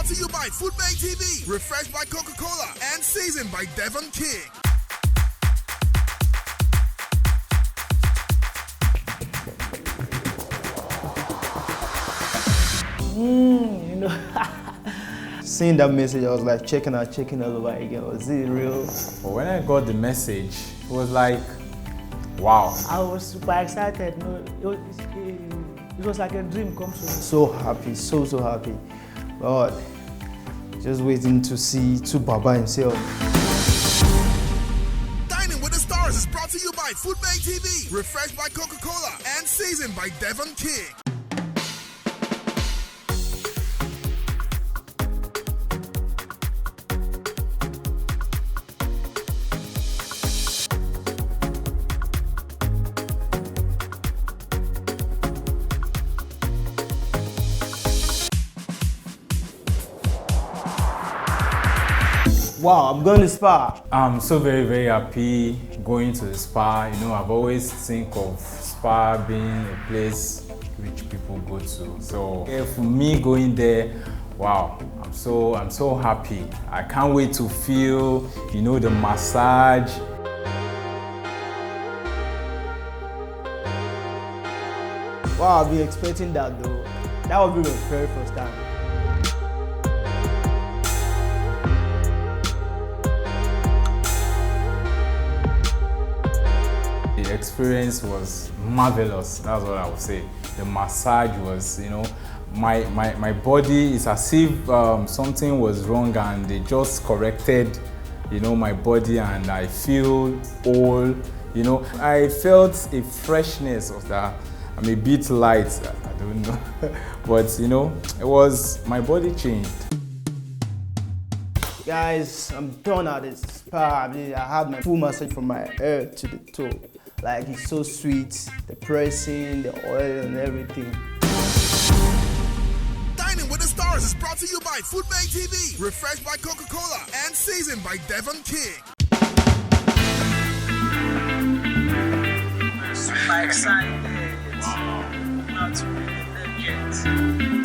brought to you by FoodBank TV, refreshed by Coca-Cola, and seasoned by Devon King. You know, seeing that message, I was like checking all over again. Was it real? But when I got the message, it was like, wow. I was super excited. It was like a dream come true. So happy, so happy. But just waiting to see Baba himself. Dining with the Stars is brought to you by FoodBank TV, refreshed by Coca-Cola, and seasoned by Devon King. Wow, I'm going to spa. I'm so very happy going to the spa. You know, I've always think of spa being a place which people go to. So for me going there, wow, I'm so happy. I can't wait to feel, you know, the massage. Wow, I've been expecting that though. That would be the very first time. The experience was marvelous, that's what I would say. The massage was, you know, my body is as if something was wrong and they just corrected, you know, my body, and I feel whole, you know. I felt a freshness of that. I'm a bit light, I don't know, but you know, it was, my body changed. Guys, I'm done at this spa. I had my full massage from my head to the toe. Like, it's so sweet, the pressing, the oil and everything. Dining with the Stars is brought to you by FoodBank TV, refreshed by Coca-Cola, and seasoned by Devon King. Super excited. Wow. Not to really legend.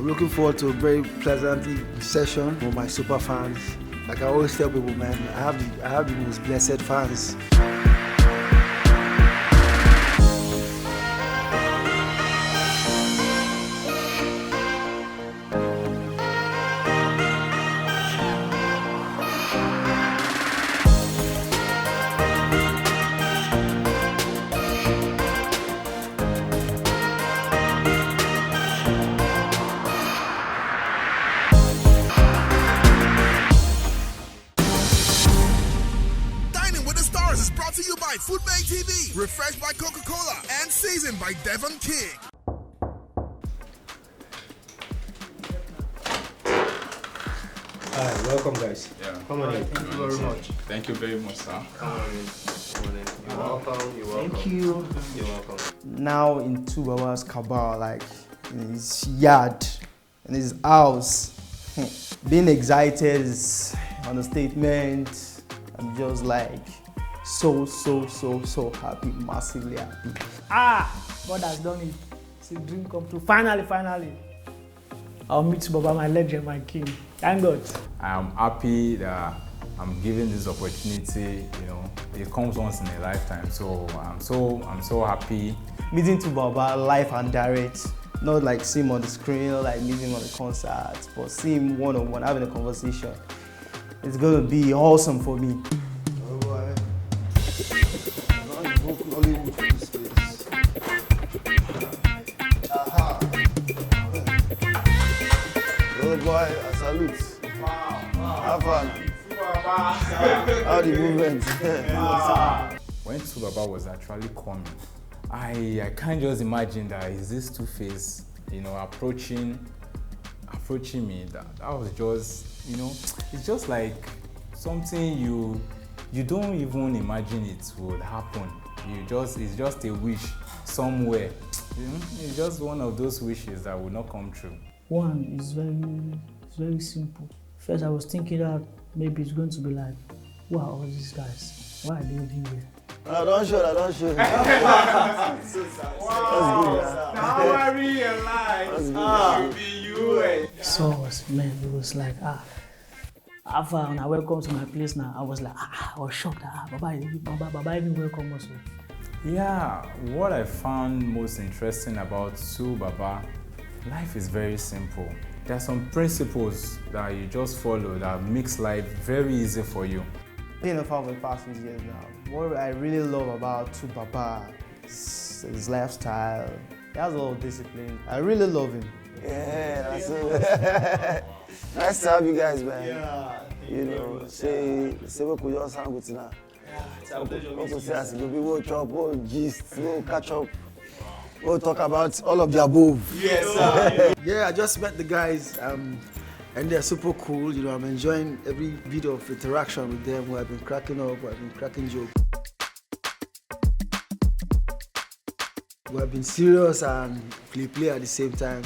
Looking forward to a very pleasant session with my super fans. Like I always tell people, man, I have the most blessed fans. Is brought to you by FoodBank TV, refreshed by Coca-Cola, and seasoned by Devon King. Hi, welcome guys. Yeah. Come on in. Thank you very much. Thank you very much, sir. Come on in. Come on in. You're welcome. You're welcome. Thank you. You're welcome. Now in Baba's cabal, like in his yard, in his house. Being excited is an understatement. I'm just like so happy, massively happy. God has done it. It's a dream come true. Finally. I'll meet Baba, my legend, my king. Thank God. I'm happy that I'm given this opportunity. You know, it comes once in a lifetime. So I'm so happy. Meeting Baba live and direct, not like see him on the screen, not like meeting him on the concert, but see him one-on-one, having a conversation. It's gonna be awesome for me. Good boy, I salute. Have fun. How the movement? When Baba was actually coming, I can't just imagine that is this TUFACE, you know, approaching me. That was just, you know, it's just like something you don't even imagine it would happen. It's just a wish somewhere. You know, it's just one of those wishes that will not come true. One is very simple. First, I was thinking that maybe it's going to be like, wow, all these guys. Why are they everywhere? No, don't show that, don't show. Now I realize be you. So, man, it was like, after when I welcome to my place now, I was like, I was shocked. Baba even welcome us. Yeah, what I found most interesting about Baba, life is very simple. There are some principles that you just follow that makes life very easy for you. Being a fan for the past few years now, what I really love about Baba is his lifestyle. He has a lot of discipline. I really love him. Yeah, that's it. Nice to have you guys, man. Yeah. You know, say we could just hang with now. Also say as we will chop, we'll gist, we'll catch up, we'll talk about all of the above. Yes, sir. Yeah, I just met the guys, and they're super cool. You know, I'm enjoying every bit of interaction with them. Where I've been cracking up, where I've been cracking jokes. We have been serious and play at the same time.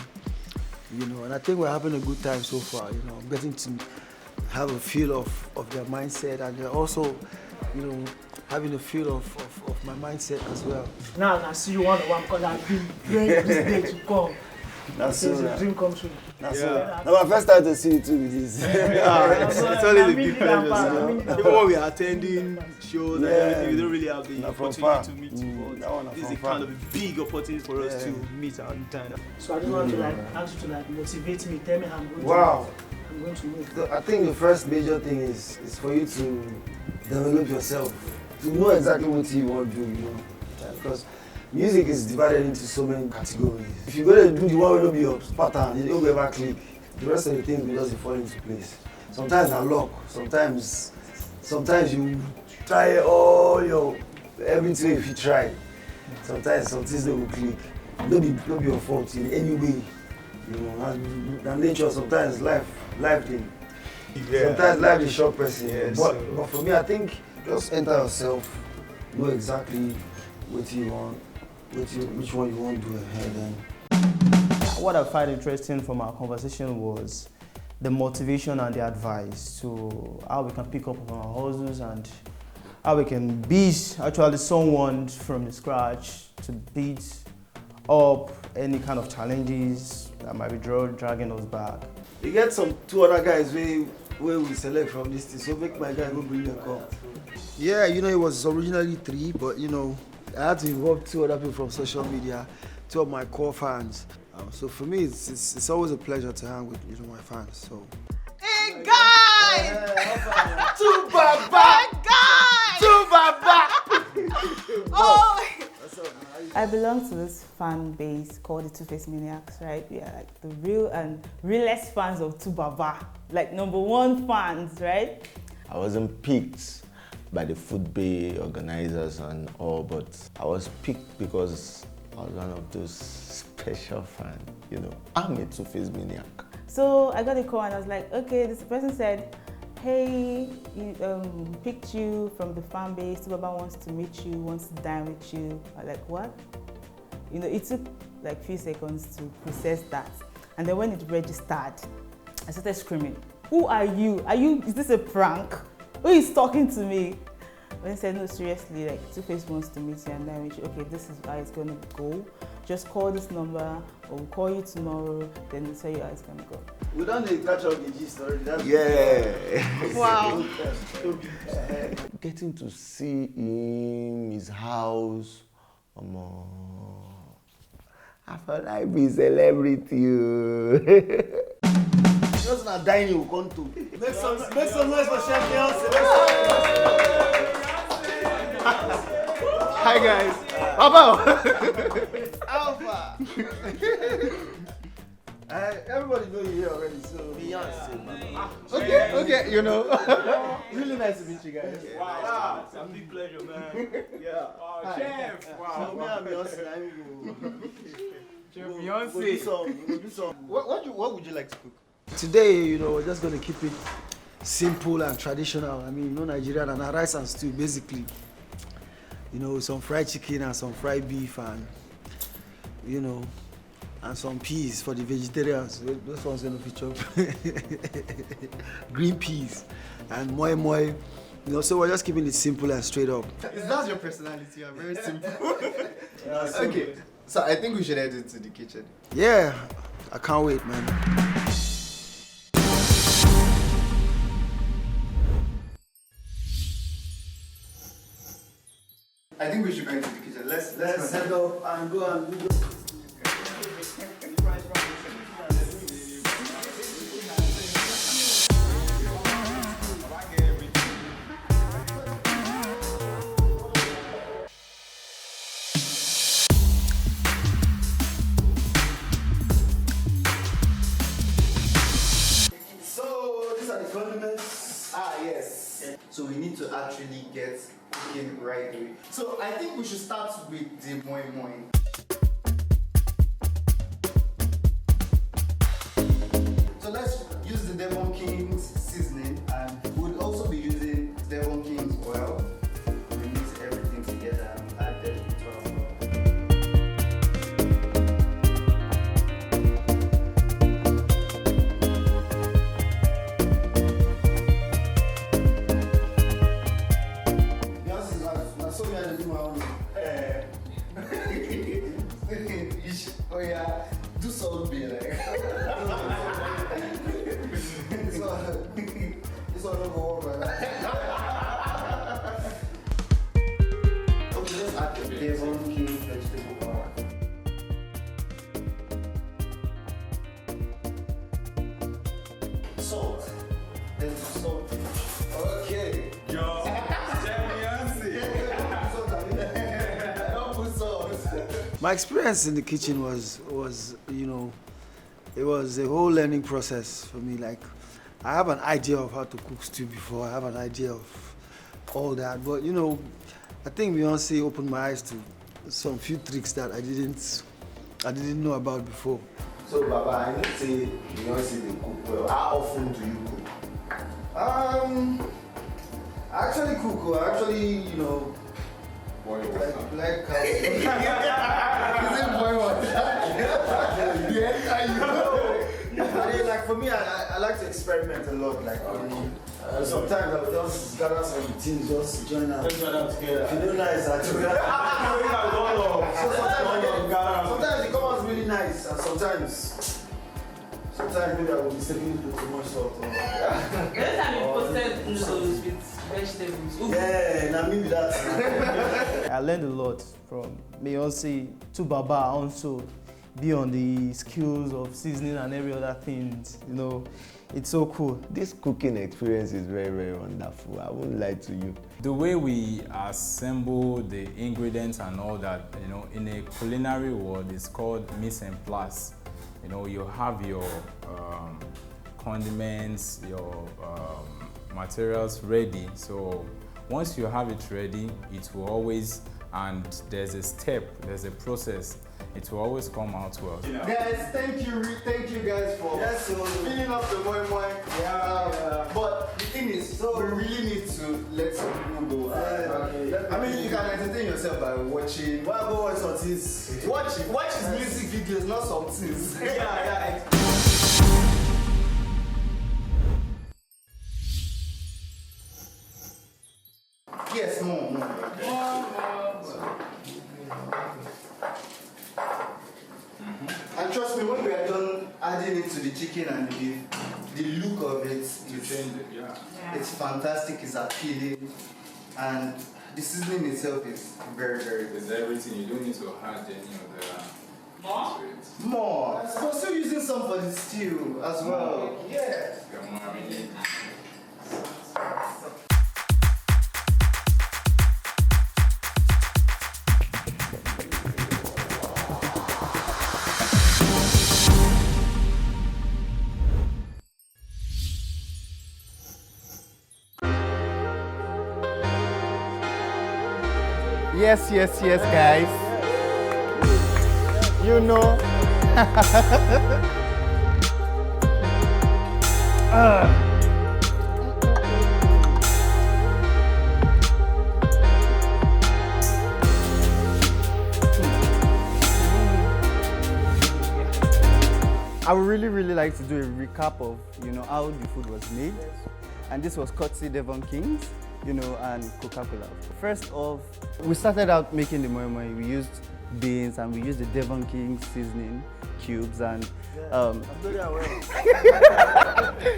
You know, and I think we're having a good time so far. You know, I'm getting to have a feel of their mindset, and they're also, you know, having a feel of my mindset as well. Now I see you one-on-one because I've been praying this day to come. That's It's so. a dream come true. That's so. Now my first time to see you too with this. It's only the big pleasures, you know. pleasure. Even when we are attending shows and everything, we don't really have the Not from opportunity far. to meet you. That one But not this is from a far. kind of a big opportunity for us to meet and time. So I just want to ask you to motivate me, tell me how I'm going Wow. I'm going to move. I think the first major thing is for you to develop yourself, to know exactly what you want to do, you know. Because music is divided into so many categories. If you're going to do the one that will be your pattern, it will ever click. The rest of the things will just fall into place. Sometimes na luck, sometimes you try all your everything if you try. Sometimes some things don't click. Don't be your fault in any way. You know, and the nature sometimes life thing. Sometimes life is short person. Yes, but for me, I think just enter yourself, know exactly what you want, which one you want to do ahead. And What I find interesting from our conversation was the motivation and the advice to how we can pick up on our hustles and how we can be actually someone from the scratch to beat up any kind of challenges that might be dragging us back. you get some two other guys where we select from this thing, so make my guy go bring them come. Yeah, you know, it was originally 3, but you know, I had to involve 2 other people from social media, 2 of my core fans. So for me, it's always a pleasure to hang with my fans. So. Hey guys! Baba! Oh! I belong to this fan base called the TUFACE Maniacs, right? We are like the real and realest fans of Baba, like #1 fans, right? I wasn't picked by the football organizers and all, but I was picked because I was one of those special fans. You know, I'm a TUFACE maniac. So I got a call and I was like, okay, this person said, hey, picked you from the fan base, Baba wants to meet you, wants to dine with you. I was like, what? You know, it took like few seconds to process that. And then when it registered, I started screaming, who are you? Is this a prank? Who is talking to me? When I said, no, seriously, like TUFACE wants to meet you and dine with you. Okay, this is how it's gonna go. Just call this number, or we'll call you tomorrow, then we'll tell you how it's gonna go. We don't need to catch up the gist already. Yeah. Wow. Getting to see him, his house, I felt like be celebrity. Just not dining, you come to. Make some noise for champions. Hi guys. Alpha. Everybody know you here already, so Beyonce. Okay, you know. Really nice to meet you guys. Wow, it's a big pleasure, man. Yeah. Chef! So me and Beyonce, I will Beyonce. We'll do some. What would you like to cook? Today, you know, we're just gonna keep it simple and traditional. I mean, you know, Nigerian and rice and stew, basically. You know, some fried chicken and some fried beef and, you know, and some peas for the vegetarians. Those ones gonna feature green peas and moi moi You know, so we're just keeping it simple and straight up. Is that your personality? I'm very simple. Okay, so I think we should head into the kitchen. Yeah, I can't wait, man. I think we should go into the kitchen. Let's head up and go and do So we need to actually get cooking right away. So I think we should start with the moi moi. So let's use the Devon King's seasoning, and we'll also be using Devon King's oil. We mix everything together and add the oil. Oh yeah, do something like this one don't go over. Okay, let's add the Devon King vegetable oil. Salt. Then salt. Okay. Yo, My experience in the kitchen was you know, it was a whole learning process for me. Like, I have an idea of how to cook stew before. I have an idea of all that, but you know, I think Beyonce opened my eyes to some few tricks that I didn't know about before. So, Baba, I need to say Beyonce dey cook well. How often do you cook? I actually cook. I actually, you know, like Is it boy what? like for me, I like to experiment a lot. Like sometimes I'll just gather some things, just join up. Let's join up together. If you know nice, actually. Sometimes it comes out really nice, and sometimes maybe I will be stepping into too much salt. Every time you posted noodles with vegetables. Ooh. Yeah, now maybe that's. I learned a lot from Beyonce to Baba, also be on the skills of seasoning and every other thing. You know, it's so cool. This cooking experience is very, very wonderful. I won't lie to you. The way we assemble the ingredients and all that, you know, in a culinary world, it's called mise en place. You know, you have your condiments, your materials ready. So once you have it ready, it will always, and there's a step, there's a process, it will always come out well. Guys, thank you guys for filling up the moi moi. But the thing is, we really need to let some people go. I mean, you can entertain yourself by watching. Why go watch some things? Watch his music videos, not some things. Yeah. Yes, more. And trust me, when we are done adding it to the chicken and the beef, the look of it is it's fantastic, it's appealing, and the seasoning itself is very, very good. It's everything, you don't need to add any other more. We're still using some for the stew as well. Yeah. Yes, guys. You know. I would really like to do a recap of, you know, how the food was made. And this was courtesy Devon King's. you know, and Coca-Cola. First off, we started out making the moi moi. We used beans and we used the Devon King seasoning cubes and I'm very aware.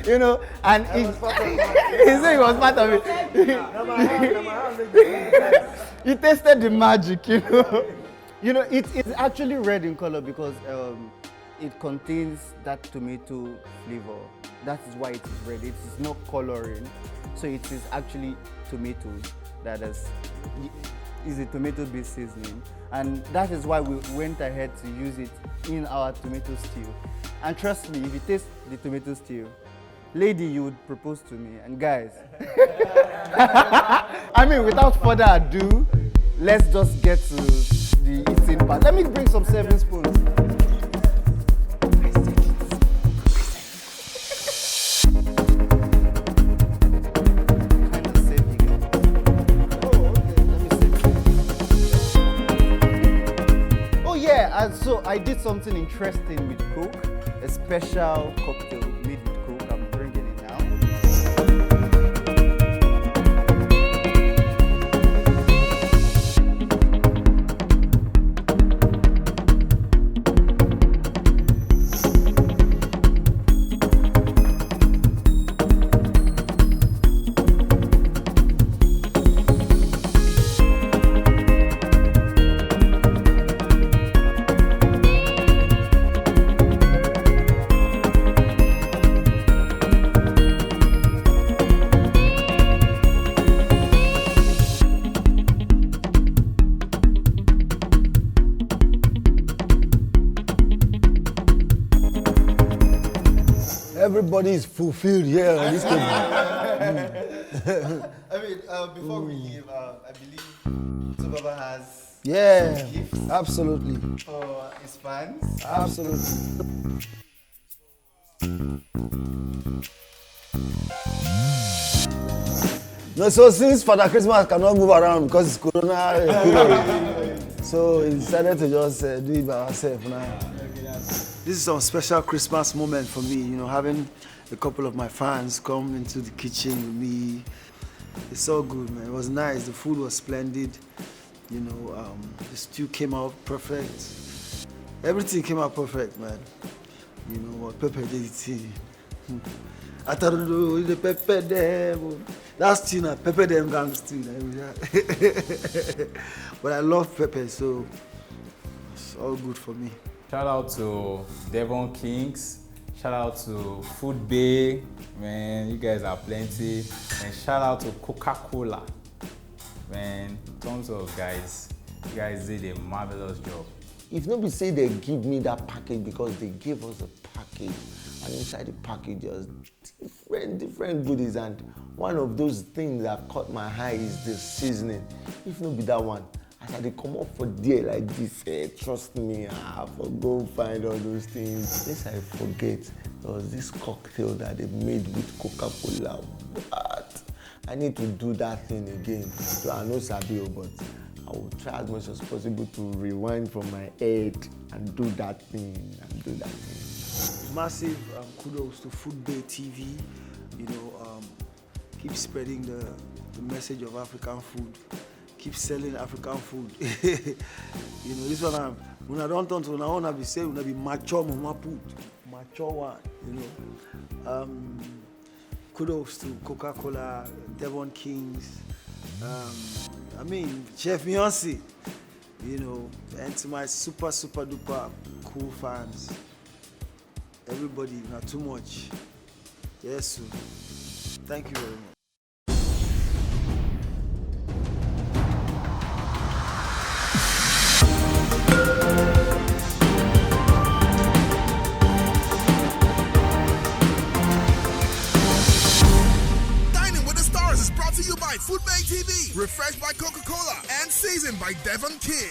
you know, and he said it was part of it. He tasted the magic, you know. You know, it's actually red in color because it contains that tomato flavor. That is why it is red. It is not coloring, so it is actually tomatoes that is a tomato-based seasoning, and that is why we went ahead to use it in our tomato stew. And trust me, if you taste the tomato stew, lady, you would propose to me. And guys, I mean, without further ado, let's just get to the eating part. Let me bring some serving spoons. And so I did something interesting with Coke, a special cocktail made with Coke. I'm drinking it now. Everybody is fulfilled here on this table. I mean, before we leave, I believe Tubaba has Yeah, gifts absolutely. for his fans. Absolutely. No, so since Father Christmas cannot move around because it's Corona period, so he decided to just do it by ourselves now. This is some special Christmas moment for me, you know, having a couple of my fans come into the kitchen with me. It's so good, man. It was nice. The food was splendid. You know, the stew came out perfect. Everything came out perfect, man. You know what? Pepper did it. I thought the pepper them. That's still not pepper them gang stew. But I love pepper, so it's all good for me. Shout out to Devon Kings. Shout out to Food Bay. Man, you guys are plenty. And shout out to Coca-Cola. Man, tons of guys. You guys did a marvelous job. If nobody say they give me that package because they gave us a package, and inside the package there's different goodies, and one of those things that caught my eye is the seasoning. If not be that one, as I come up for there like this, trust me, I for go find all those things. Lest I forget, there was this cocktail that they made with Coca-Cola. What? I need to do that thing again. So I know Sabio, but I will try as much as possible to rewind from my head and do that thing Massive kudos to Food Bay TV. You know, keep spreading the message of African food. Keep selling African food. You know, this one, when I don't turn to, I want to be saying, when I be mature, mama food, mature one. You know, kudos to Coca-Cola, Devon Kings. I mean, Chef Beyonce. You know, and to my super duper cool fans. Everybody, not too much. Yes, sir. Thank you very much. Dining with the Stars is brought to you by Food Bay TV, refreshed by Coca-Cola, and seasoned by Devon King.